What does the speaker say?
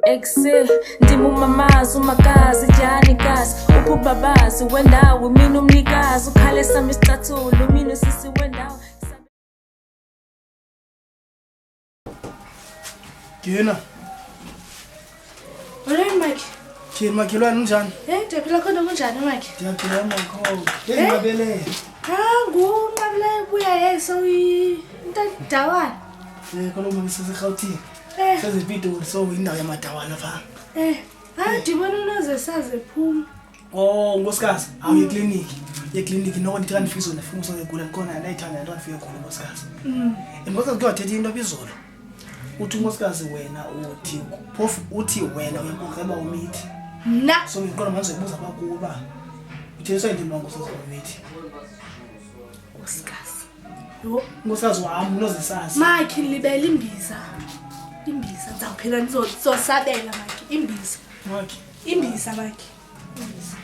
Exe ndimumamazi umakazi janikazi ububabazi wendawo mina umnikazi ukhale sami isicathulo mina usisi wendawo. Gina. Alright Mike. Gina makhelwane unjani? Ndiyaphila khona kunjani Mike? Ndiyaphila makho. Ngabele. Ngumabele buya yeso indawana. Khona uma sisegawuthini. Sezipito so indawo yamadawana pha. Ndibona unoze saze phuma. Oh, nkosikazi, awuye clinic. Ye-clinic noko ndithi kandifisa nafuna usozegula khona ndayithanda into afike khona nkosikazi. Nkosikazi kuyawuthetha into bizolo. Uthi nkosikazi wena uthi phofu uthi wena uyakukreba umithi. Mna So ngiqonda manje ubuza bakuba. Uthethwa into mango sozo umithi. nkosikazi. Yo, Nkosikazi wami unozisazi. Mike libele imbiza. Imbiza ndawuphela ndizosabela Mike imbiza. Mike. Imbiza Mike. Imbiza.